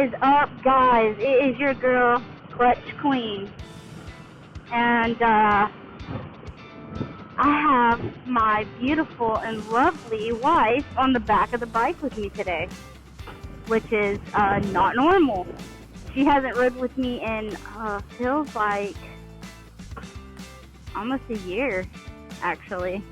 is up, guys? It is your girl, Clutch Queen. And I have my beautiful and lovely wife on the back of the bike with me today, which is not normal. She hasn't ridden with me in, feels like almost a year, actually.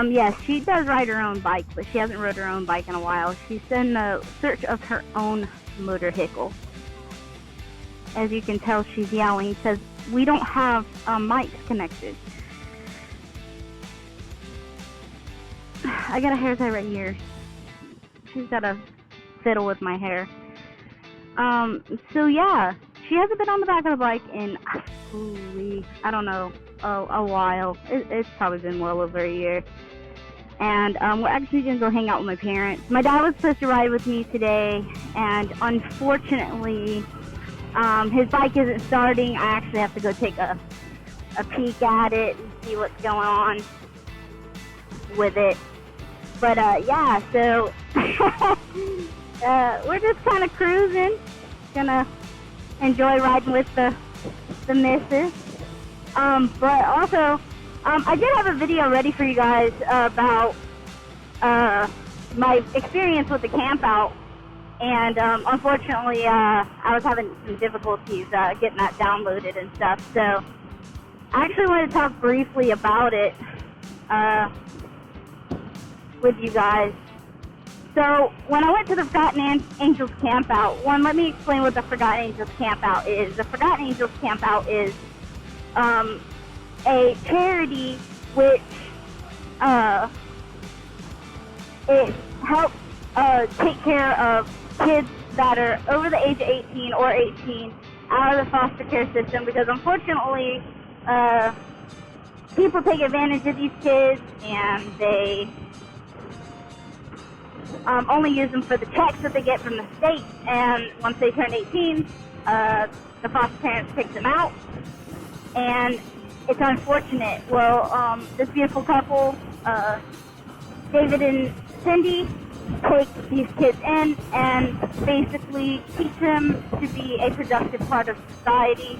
Yes, she does ride her own bike, but she hasn't rode her own bike in a while. She's in the search of her own motorcycle. As you can tell, she's yelling because we don't have mics connected. I got a hair tie right here. She's got a fiddle with my hair. So yeah, she hasn't been on the back of the bike in, I don't know, a while. It's probably been well over a year. And we're actually going to go hang out with my parents. My dad was supposed to ride with me today, and unfortunately, his bike isn't starting. I actually have to go take a peek at it and see what's going on with it. But yeah, so we're just kind of cruising. Gonna enjoy riding with the missus. But also, I did have a video ready for you guys about my experience with the campout, and unfortunately, I was having some difficulties getting that downloaded and stuff. So I actually wanted to talk briefly about it with you guys. So when I went to the Forgotten Angels campout, let me explain what the Forgotten Angels campout is. The Forgotten Angels campout is a charity which it helps take care of kids that are over the age of 18 or 18 out of the foster care system, because unfortunately people take advantage of these kids and they only use them for the checks that they get from the state, and once they turn 18, the foster parents pick them out, and it's unfortunate. Well, this beautiful couple, David and Cindy, take these kids in and basically teach them to be a productive part of society,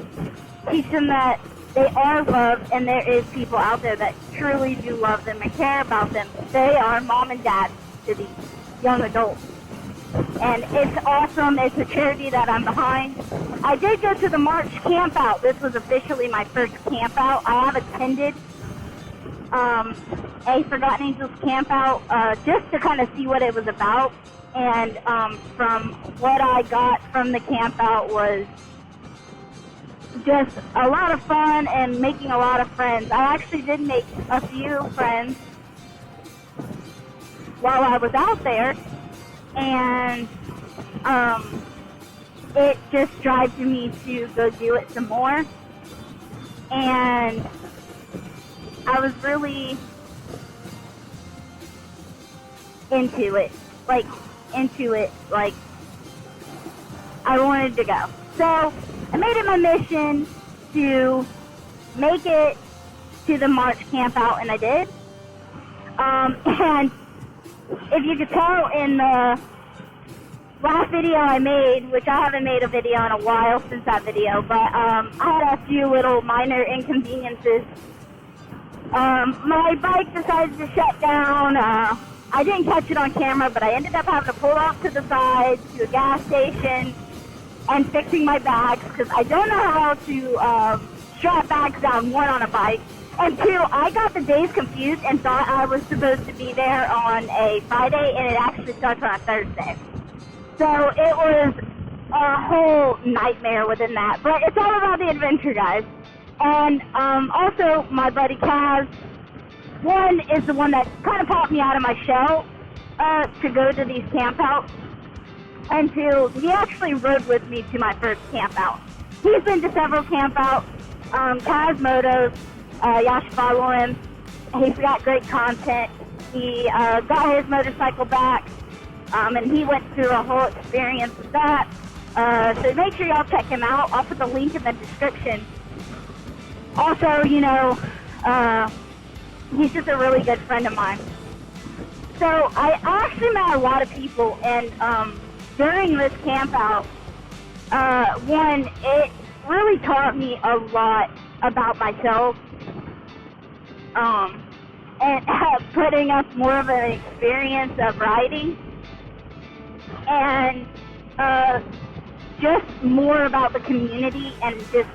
teach them that they are loved and there is people out there that truly do love them and care about them. They are mom and dad to these young adults. And it's awesome. It's a charity that I'm behind. I did go to the March campout. This was officially my first campout. I have attended a Forgotten Angels campout just to kind of see what it was about. And from what I got from the campout was just a lot of fun and making a lot of friends. I actually did make a few friends while I was out there, and it just drives me to go do it some more. And I was really into it, like I wanted to go. So I made it my mission to make it to the March campout, and I did. And if you could tell in the last video I made, which I haven't made a video in a while since that video, but I had a few little minor inconveniences. My bike decided to shut down. I didn't catch it on camera, but I ended up having to pull off to the side to a gas station and fixing my bags, because I don't know how to strap bags down, one, on a bike, and two, I got the days confused and thought I was supposed to be there on a Friday, and it actually starts on a Thursday. So it was a whole nightmare within that. But it's all about the adventure, guys. And also, my buddy Kaz, one is the one that kind of popped me out of my shell to go to these campouts. And two, he actually rode with me to my first campout. He's been to several campouts. Kaz Motos, y'all should follow him. He's got great content. He got his motorcycle back, and he went through a whole experience with that. So make sure y'all check him out. I'll put the link in the description. Also, you know, he's just a really good friend of mine. So I actually met a lot of people, and during this camp out, one, it really taught me a lot about myself, and putting up more of an experience of riding, and just more about the community, and just,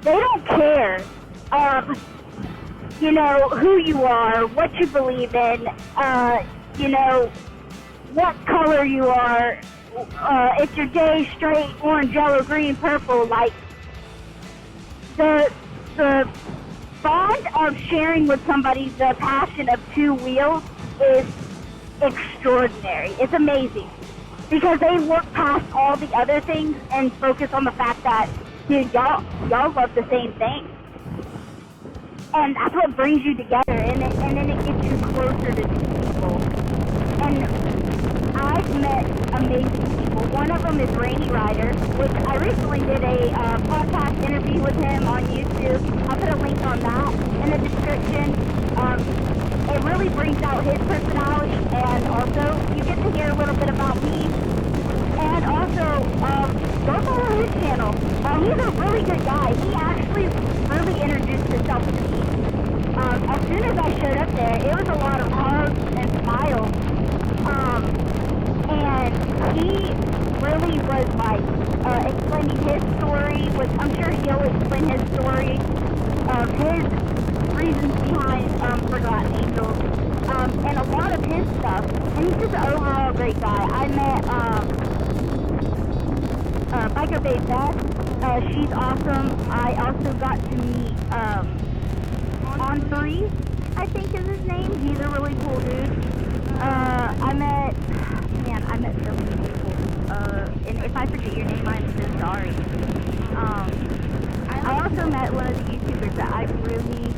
they don't care, you know, who you are, what you believe in, you know, what color you are, if you're gay, straight, orange, yellow, green, purple. Like, the bond of sharing with somebody the passion of two wheels is extraordinary. It's amazing. Because they look past all the other things and focus on the fact that, dude, y'all love the same thing. And that's what brings you together, and then it gets you closer to people. And I've met amazing people. One of them is Rainy Rider, which I recently did a podcast interview with him on YouTube. I'll put a link on that in the description. It really brings out his personality, and also you get to hear a little bit about me. And also, go follow his channel. He's a really good guy. He actually really introduced himself to me. As soon as I showed up there, it was a lot of hugs and smiles. And he really was like explaining his story, which I'm sure he'll explain his story of his reasons behind Forgotten Angels, and a lot of his stuff. And he's just an overall great guy. I met Biker Babe Beth. She's awesome. I also got to meet On 3, I think is his name. He's a really cool dude. I met so many people. And if I forget your name, I'm so sorry. I also met one of the YouTubers that I really,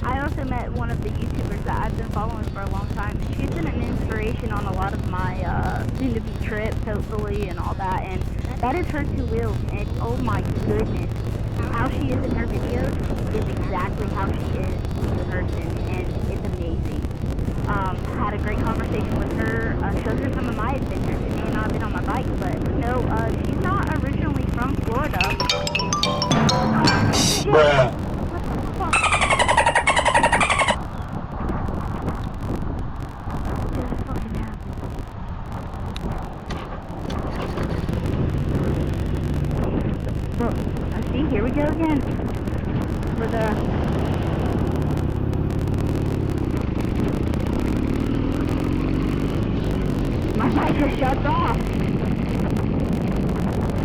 I also met one of the YouTubers that I've been following for a long time. She's been an inspiration on a lot of my soon-to-be trips, hopefully, and all that. And that is her two wheels. And oh my goodness, how she is in her videos is exactly how she is in person, and it's amazing. Had a great conversation with her, showed her some of my adventures. She may not have been on my bike, but no, she's not originally from Florida. Bruh. What the fuck? What just fucking happened? Well, see, here we go again. With my bike just shuts off.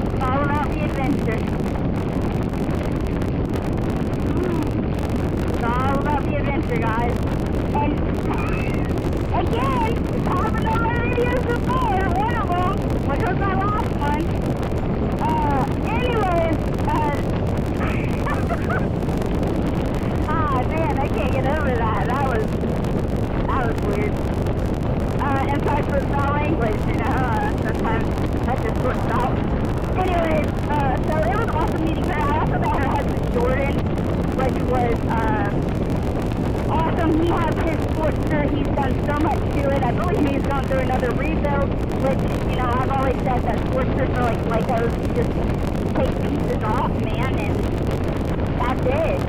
It's all about the adventure. It's all about the adventure, guys. And again, I haven't done my videos before. One of them, which was my last one. Anyways, man, I can't get over that. That was weird. And sorry for the foul language, you know, sometimes that just slips out. Anyways, so it was awesome meeting her. I also met her husband, Jordan, which was, awesome. He has his Sportster. He's done so much to it. I believe he's going through another rebuild, which, you know, I've always said that Sportsters are like Legos. You just take pieces off, man, and that's it.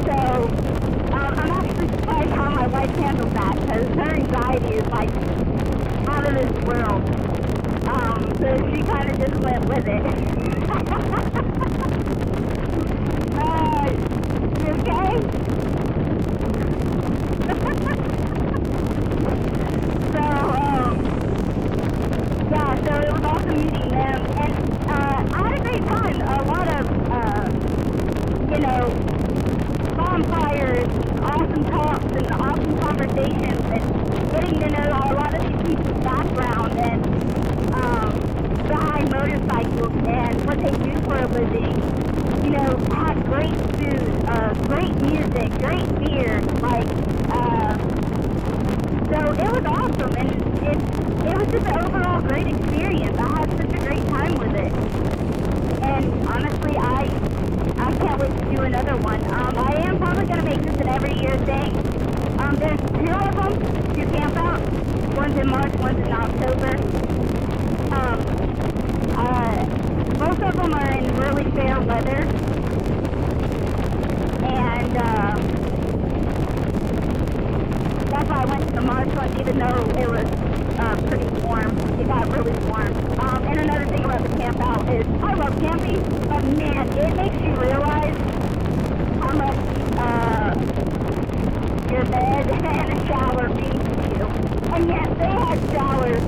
So, I'm actually surprised how my wife handles that, because her anxiety is like out of this world. So she kind of just went with it. You okay? Yeah, so it was awesome meeting them, and I had a great time. A lot of, you know, bonfires, awesome talks, and awesome conversations, and getting to know a lot of these people's background, and behind motorcycles, and what they do for a living. You know, had great food, great music, great beer, like, so it was awesome, and it was just an overall great experience. I had such a great time with it, and honestly, I can't wait to do another one. I am probably going to make this an every year thing. There's two of them, two campouts. One's in March, one's in October. Both of them are in really fair weather. And that's why I went to the March one, even though it was pretty warm. It got really warm. And another thing about the campout is I love camping, but man, it makes you realize how much your bed and a shower means to you. And yes, they had showers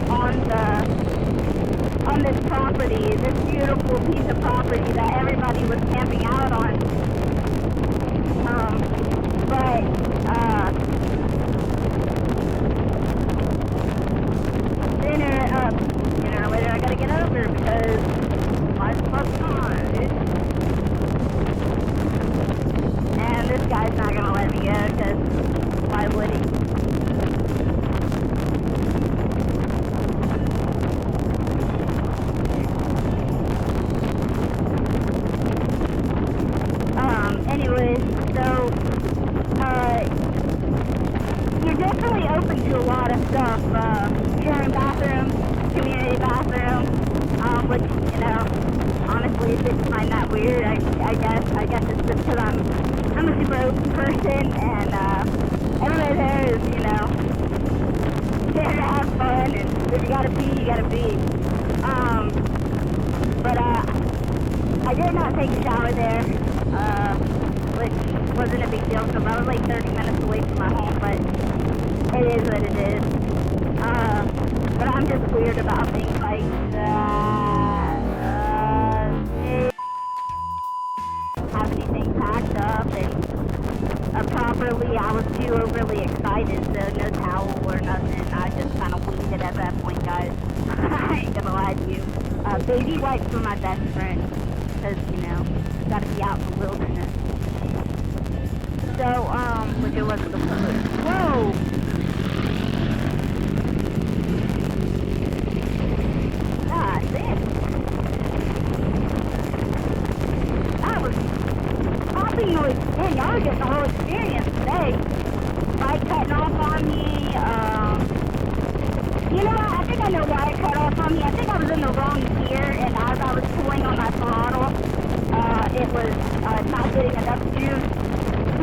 on this property, this beautiful piece of property that everybody was camping out on. But sooner or later I gotta get over because life's fucking hard, dude. And this guy's not gonna let me go because why would he? Anyways, so you're definitely open to a lot of stuff. Sharing bathrooms, community bathroom, which, you know, honestly, if you find that weird, I guess it's just because I'm a super open person, and everybody there is, you know, there to have fun, and if you gotta pee, you gotta pee. But I did not take a shower there, which wasn't a big deal because I was like 30 minutes away from my home, but it is what it is. But I'm just weird about things like that. Have anything packed up and properly. I was too overly excited, so no towel or nothing. I just kind of winged it at that point, guys. I ain't gonna lie to you. Baby wipes were my best friend because, you know, gotta be out in the wilderness. So, which it wasn't the wilderness. Whoa! God damn. That was popping noise. Man, y'all are getting the whole experience today. Bike cutting off on me. You know what? I think I know why it cut off on me. I think I was in the wrong gear, and as I was pulling on my throttle, it was not getting enough juice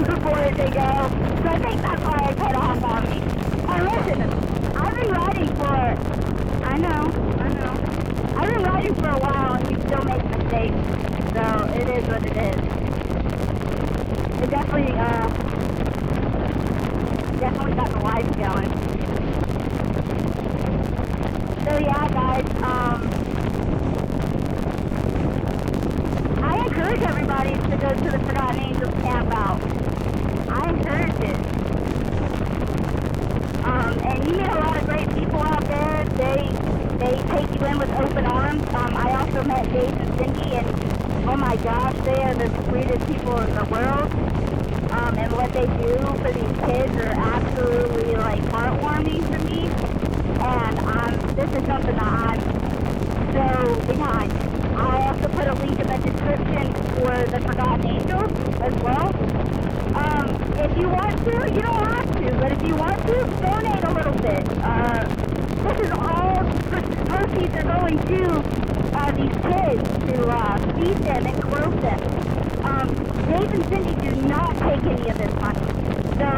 before it to go. So I think that's why it cut off on me. Listen, I've been riding for, I know. I've been riding for a while, and you still make mistakes. So it is what it is. It definitely got the life going. So yeah, guys, I encourage everybody to go to the Forgotten Angels campout. I encourage it. And you meet a lot of great people out there. They take you in with open arms. I also met Dave and Cindy, and oh my gosh, they are the sweetest people in the world. And what they do for these kids are absolutely like heartwarming for me. And this is something that I'm so behind. I also put a link in the description for the Forgotten Angels as well. If you want to, you don't have to, but if you want to, donate a little bit. This is all proceeds are going to these kids to feed them and clothe them. Dave and Cindy do not take any of this money. So,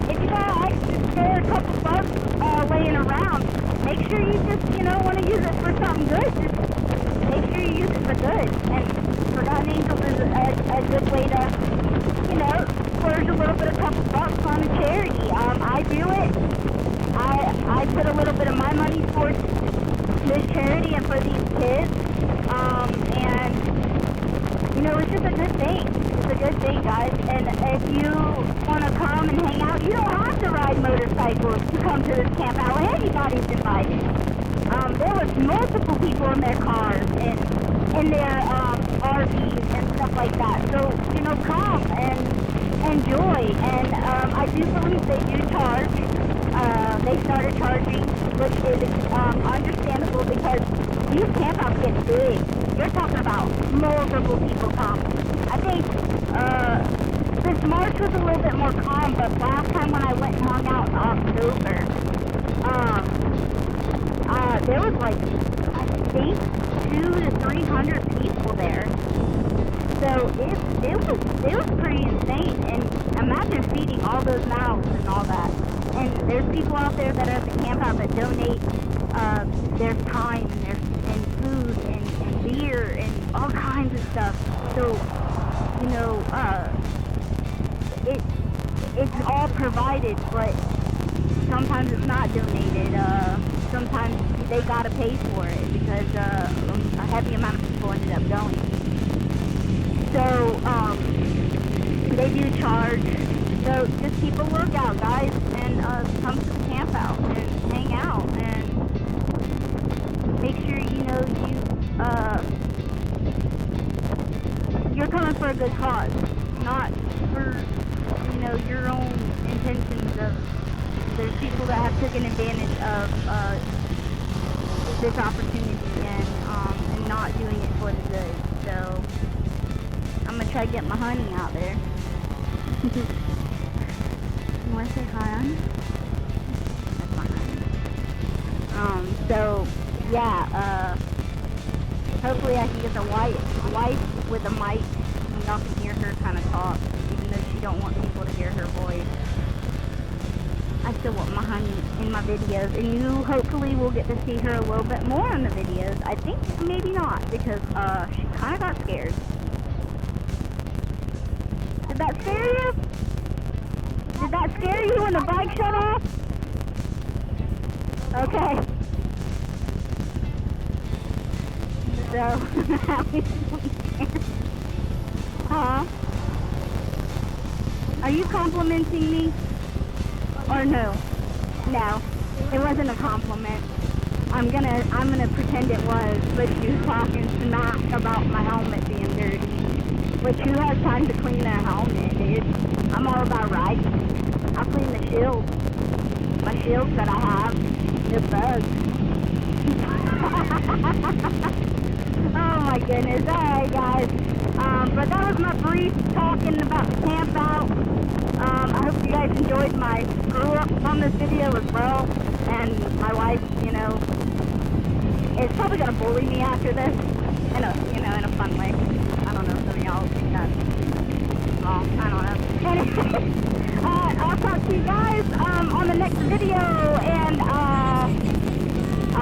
if you got extra spare couple bucks laying around, make sure you just, you know, want to use it for something good. Just make sure you use it for good. And Forgotten Angels is a good way to, you know, splurge a little bit, a couple bucks on a charity. I do it. I put a little bit of my money towards this charity and for these kids. And, you know, it's just a good thing. It's a good thing, guys. And if you want to come and hang out, you don't have to ride motorcycles to come to this camp out. Anybody's invited. There was multiple people in their cars and in their RVs and stuff like that. So, you know, come and enjoy. And I do believe they do charge. They started charging, which is understandable because these campouts get big. You're talking about multiple people come. I think This March was a little bit more calm, but last time when I went and hung out in October, there was like, I think, 200 to 300 people there. So it was pretty insane. And imagine feeding all those mouths and all that. And there's people out there that are at the camp out that donate their time and food and beer and all kinds of stuff. So, you know, it's all provided, but sometimes it's not donated. Sometimes they gotta pay for it because a heavy amount of people ended up going. So they do charge. So just keep a lookout, guys, and come to the camp out and hang out and make sure you know you're coming for a good cause, not for your own intentions of. There's people that have taken advantage of this opportunity and not doing it for the good. So I'm gonna try to get my honey out there. You wanna say hi, honey? That's my honey. So yeah, hopefully I can get the wife with a mic and y'all can hear her kind of talk, even though she don't want people to hear her voice. I still want my honey in my videos, and you hopefully will get to see her a little bit more in the videos. I think maybe not, because she kind of got scared. Did that scare you? Did that scare you when the bike shut off? Okay. So, huh? Are you complimenting me? Or no? No, it wasn't a compliment. I'm gonna pretend it was, but she was talking smack about my helmet being dirty. But who has time to clean their helmet, dude? I'm all about riding. I clean the shield. My shields that I have, they're bugs. Oh my goodness. Alright guys. But that was my brief talking about the camp out. I hope you guys enjoyed my screw up on this video as well. And my wife, you know, is probably gonna bully me after this in a fun way. I don't know, some of y'all think that. Well, I don't know. Anyway, I'll talk to you guys on the next video, and I'll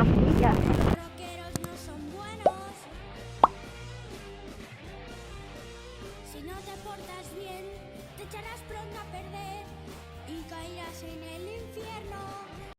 see ya. Si no te portas bien, te echarás pronto a perder y caerás en el infierno.